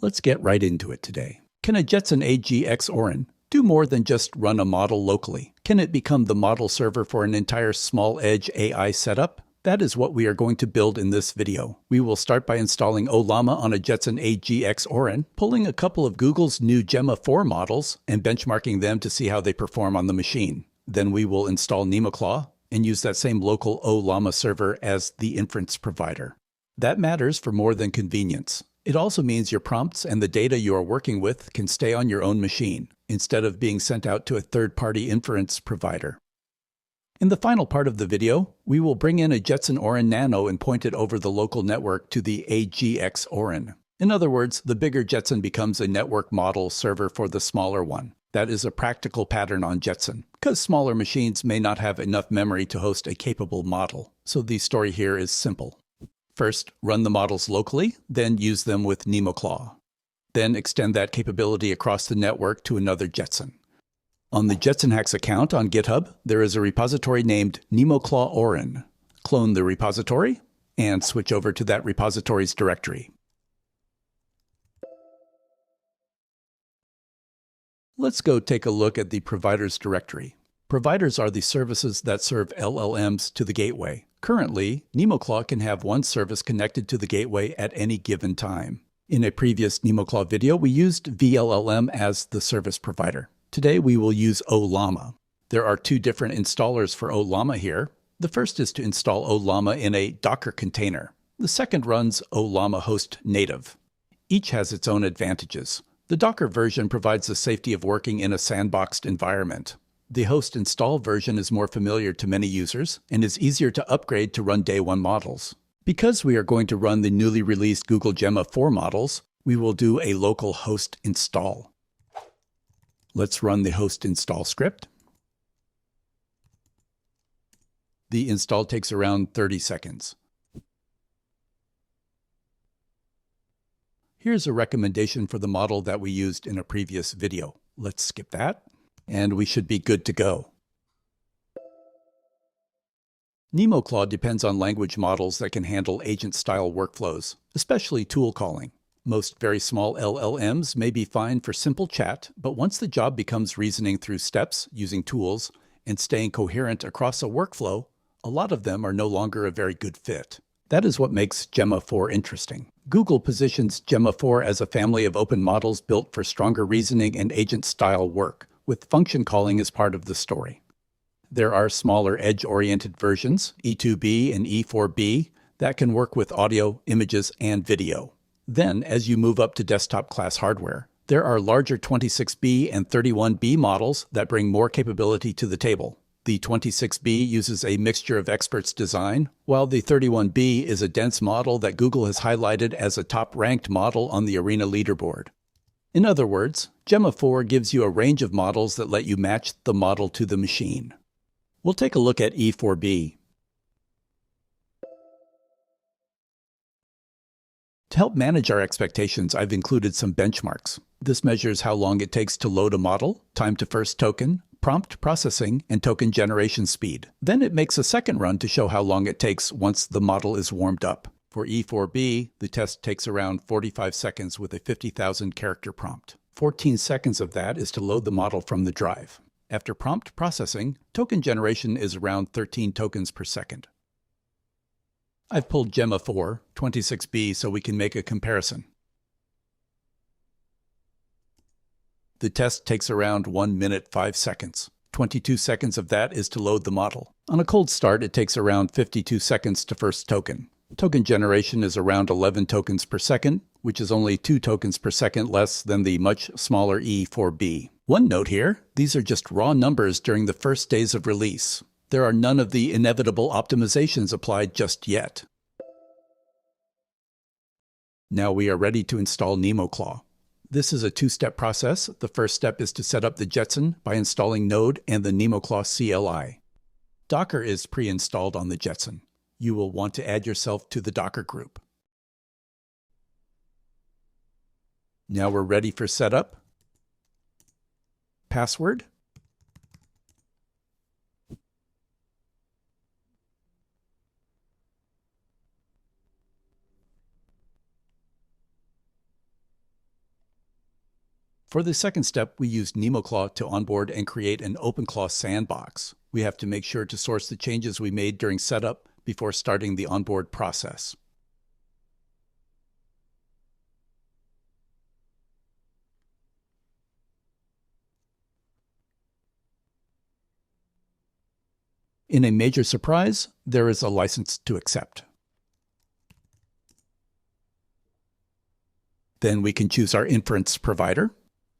Let's get right into it today. Can a Jetson AGX Orin do more than just run a model locally? Can it become the model server for an entire small edge AI setup? That is what we are going to build in this video. We will start by installing Ollama on a Jetson AGX Orin, pulling a couple of Google's new Gemma 4 models and benchmarking them to see how they perform on the machine. Then we will install NemoClaw and use that same local Ollama server as the inference provider. That matters for more than convenience. It also means your prompts and the data you are working with can stay on your own machine, instead of being sent out to a third-party inference provider. In the final part of the video, we will bring in a Jetson Orin Nano and point it over the local network to the AGX Orin. In other words, the bigger Jetson becomes a network model server for the smaller one. That is a practical pattern on Jetson, because smaller machines may not have enough memory to host a capable model. So the story here is simple. First, run the models locally, then use them with NemoClaw. Then extend that capability across the network to another Jetson. On the JetsonHacks account on GitHub, there is a repository named NemoClaw Orin. Clone the repository and switch over to that repository's directory. Let's go take a look at the providers directory. Providers are the services that serve LLMs to the gateway. Currently, NemoClaw can have one service connected to the gateway at any given time. In a previous NemoClaw video, we used VLLM as the service provider. Today, we will use Ollama. There are two different installers for Ollama here. The first is to install Ollama in a Docker container. The second runs Ollama host native. Each has its own advantages. The Docker version provides the safety of working in a sandboxed environment. The host install version is more familiar to many users and is easier to upgrade to run day one models. Because we are going to run the newly released Google Gemma 4 models, we will do a local host install. Let's run the host install script. The install takes around 30 seconds. Here's a recommendation for the model that we used in a previous video. Let's skip that, and we should be good to go. NemoClaw depends on language models that can handle agent-style workflows, especially tool calling. Most very small LLMs may be fine for simple chat, but once the job becomes reasoning through steps, using tools, and staying coherent across a workflow, a lot of them are no longer a very good fit. That is what makes Gemma 4 interesting. Google positions Gemma 4 as a family of open models built for stronger reasoning and agent-style work, with function calling as part of the story. There are smaller edge-oriented versions, E2B and E4B, that can work with audio, images, and video. Then, as you move up to desktop-class hardware, there are larger 26B and 31B models that bring more capability to the table. The 26B uses a mixture of experts design, while the 31B is a dense model that Google has highlighted as a top-ranked model on the Arena leaderboard. In other words, Gemma 4 gives you a range of models that let you match the model to the machine. We'll take a look at E4B. To help manage our expectations, I've included some benchmarks. This measures how long it takes to load a model, time to first token, prompt processing, and token generation speed. Then it makes a second run to show how long it takes once the model is warmed up. For E4B, the test takes around 45 seconds with a 50,000 character prompt. 14 seconds of that is to load the model from the drive. After prompt processing, token generation is around 13 tokens per second. I've pulled Gemma 4, 26B, so we can make a comparison. The test takes around 1 minute 5 seconds. 22 seconds of that is to load the model. On a cold start, it takes around 52 seconds to first token. Token generation is around 11 tokens per second, which is only 2 tokens per second less than the much smaller E4B. One note here, these are just raw numbers during the first days of release. There are none of the inevitable optimizations applied just yet. Now we are ready to install NemoClaw. This is a two-step process. The first step is to set up the Jetson by installing Node and the NemoClaw CLI. Docker is pre-installed on the Jetson. You will want to add yourself to the Docker group. Now we're ready for setup. Password. For the second step, we use NemoClaw to onboard and create an OpenClaw sandbox. We have to make sure to source the changes we made during setup before starting the onboard process. In a major surprise, there is a license to accept. Then we can choose our inference provider.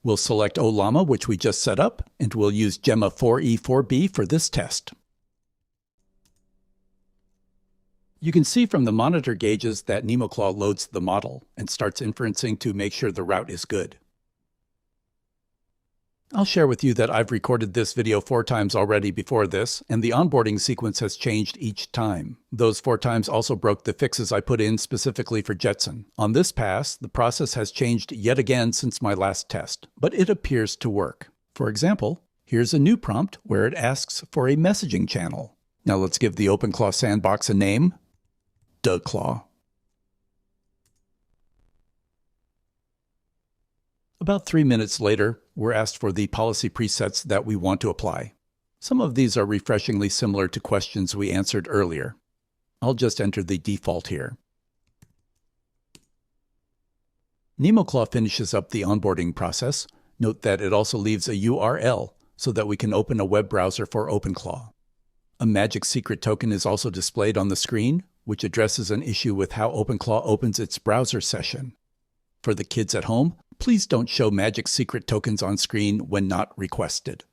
We'll select Ollama, which we just set up, and we'll use Gemma 4E4B for this test. You can see from the monitor gauges that NemoClaw loads the model and starts inferencing to make sure the route is good. I'll share with you that I've recorded this video 4 times already before this, and the onboarding sequence has changed each time. Those 4 times also broke the fixes I put in specifically for Jetson. On this pass, the process has changed yet again since my last test, but it appears to work. For example, here's a new prompt where it asks for a messaging channel. Now let's give the OpenClaw sandbox a name, DuhClaw. About 3 minutes later, we're asked for the policy presets that we want to apply. Some of these are refreshingly similar to questions we answered earlier. I'll just enter the default here. NemoClaw finishes up the onboarding process. Note that it also leaves a URL so that we can open a web browser for OpenClaw. A magic secret token is also displayed on the screen, which addresses an issue with how OpenClaw opens its browser session. For the kids at home, please don't show magic secret tokens on screen when not requested.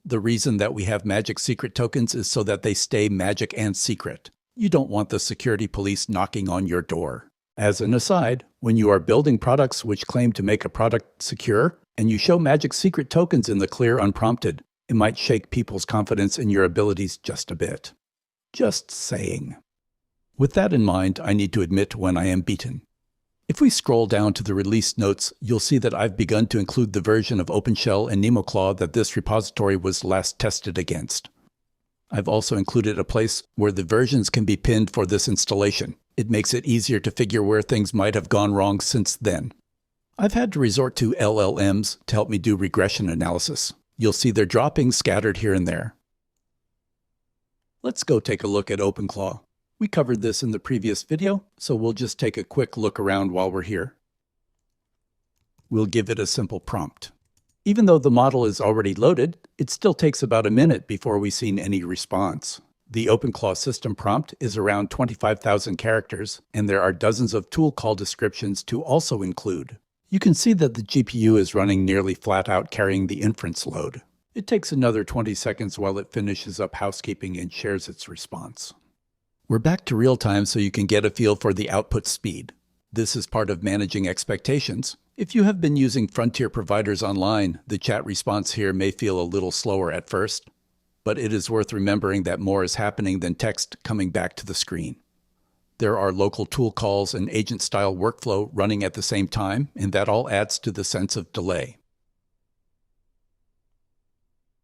The reason that we have magic secret tokens is so that they stay magic and secret. You don't want the security police knocking on your door. As an aside, when you are building products which claim to make a product secure, and you show magic secret tokens in the clear unprompted, it might shake people's confidence in your abilities just a bit. Just saying. With that in mind, I need to admit when I am beaten. If we scroll down to the release notes, you'll see that I've begun to include the version of OpenShell and NemoClaw that this repository was last tested against. I've also included a place where the versions can be pinned for this installation. It makes it easier to figure where things might have gone wrong since then. I've had to resort to LLMs to help me do regression analysis. You'll see their droppings scattered here and there. Let's go take a look at OpenClaw. We covered this in the previous video, so we'll just take a quick look around while we're here. We'll give it a simple prompt. Even though the model is already loaded, it still takes about a minute before we've seen any response. The OpenClaw system prompt is around 25,000 characters, and there are dozens of tool call descriptions to also include. You can see that the GPU is running nearly flat out carrying the inference load. It takes another 20 seconds while it finishes up housekeeping and shares its response. We're back to real time so you can get a feel for the output speed. This is part of managing expectations. If you have been using frontier providers online, the chat response here may feel a little slower at first, but it is worth remembering that more is happening than text coming back to the screen. There are local tool calls and agent-style workflow running at the same time, and that all adds to the sense of delay.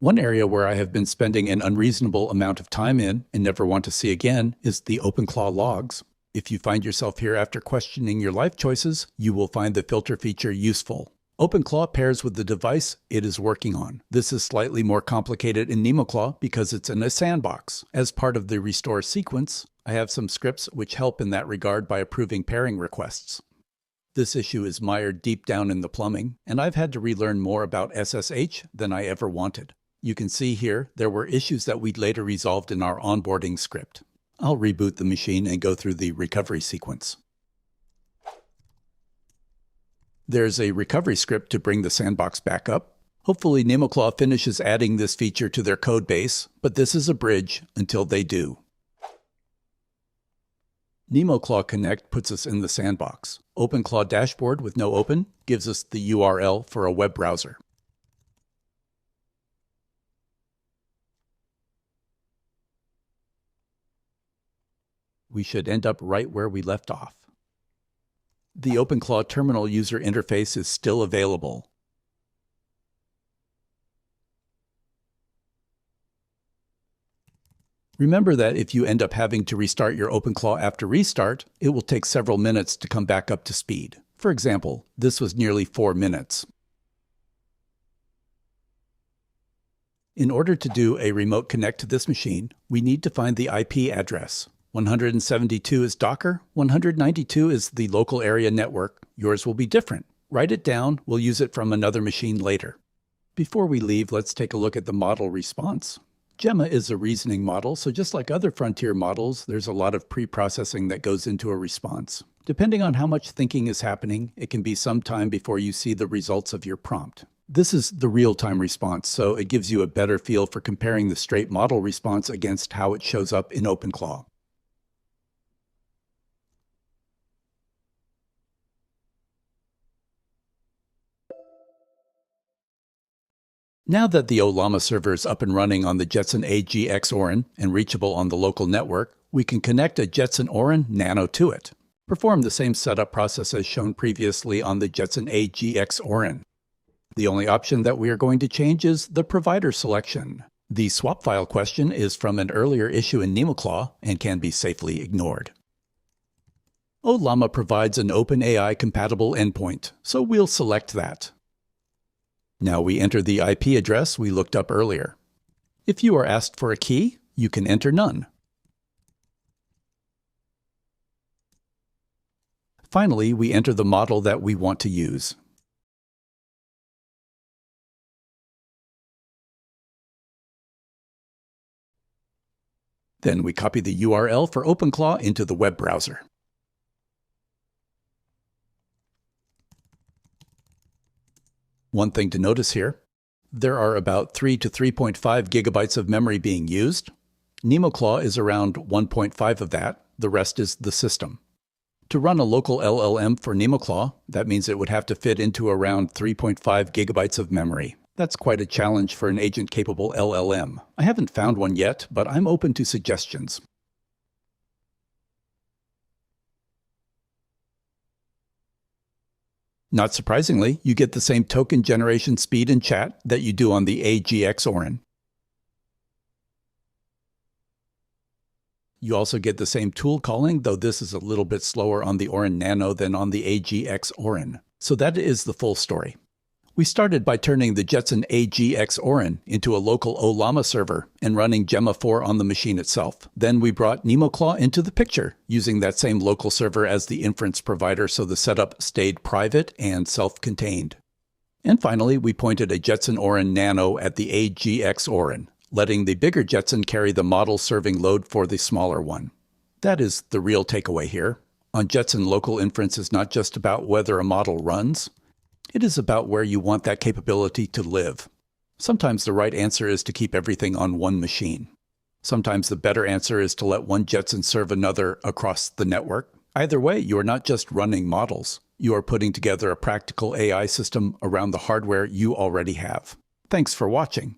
One area where I have been spending an unreasonable amount of time in and never want to see again is the OpenClaw logs. If you find yourself here after questioning your life choices, you will find the filter feature useful. OpenClaw pairs with the device it is working on. This is slightly more complicated in NemoClaw because it's in a sandbox. As part of the restore sequence, I have some scripts which help in that regard by approving pairing requests. This issue is mired deep down in the plumbing, and I've had to relearn more about SSH than I ever wanted. You can see here there were issues that we later resolved in our onboarding script. I'll reboot the machine and go through the recovery sequence. There's a recovery script to bring the sandbox back up. Hopefully NemoClaw finishes adding this feature to their code base, but this is a bridge until they do. NemoClaw Connect puts us in the sandbox. OpenClaw dashboard with no open gives us the URL for a web browser. We should end up right where we left off. The OpenClaw terminal user interface is still available. Remember that if you end up having to restart your OpenClaw after restart, it will take several minutes to come back up to speed. For example, this was nearly 4 minutes. In order to do a remote connect to this machine, we need to find the IP address. 172 is Docker, 192 is the local area network. Yours will be different. Write it down, we'll use it from another machine later. Before we leave, let's take a look at the model response. Gemma is a reasoning model, so just like other frontier models, there's a lot of pre-processing that goes into a response. Depending on how much thinking is happening, it can be some time before you see the results of your prompt. This is the real-time response, so it gives you a better feel for comparing the straight model response against how it shows up in OpenClaw. Now that the Ollama server is up and running on the Jetson AGX Orin and reachable on the local network, we can connect a Jetson Orin Nano to it. Perform the same setup process as shown previously on the Jetson AGX Orin. The only option that we are going to change is the provider selection. The swap file question is from an earlier issue in NemoClaw and can be safely ignored. Ollama provides an OpenAI compatible endpoint, so we'll select that. Now we enter the IP address we looked up earlier. If you are asked for a key, you can enter none. Finally, we enter the model that we want to use. Then we copy the URL for OpenClaw into the web browser. One thing to notice here, there are about 3 to 3.5 gigabytes of memory being used. NemoClaw is around 1.5 of that, the rest is the system. To run a local LLM for NemoClaw, that means it would have to fit into around 3.5 gigabytes of memory. That's quite a challenge for an agent-capable LLM. I haven't found one yet, but I'm open to suggestions. Not surprisingly, you get the same token generation speed and chat that you do on the AGX Orin. You also get the same tool calling, though this is a little bit slower on the Orin Nano than on the AGX Orin. So that is the full story. We started by turning the Jetson AGX Orin into a local Ollama server and running Gemma 4 on the machine itself. Then we brought NemoClaw into the picture, using that same local server as the inference provider so the setup stayed private and self-contained. And finally, we pointed a Jetson Orin Nano at the AGX Orin, letting the bigger Jetson carry the model serving load for the smaller one. That is the real takeaway here. On Jetson, local inference is not just about whether a model runs. It is about where you want that capability to live. Sometimes the right answer is to keep everything on one machine. Sometimes the better answer is to let one Jetson serve another across the network. Either way, you are not just running models. You are putting together a practical AI system around the hardware you already have. Thanks for watching.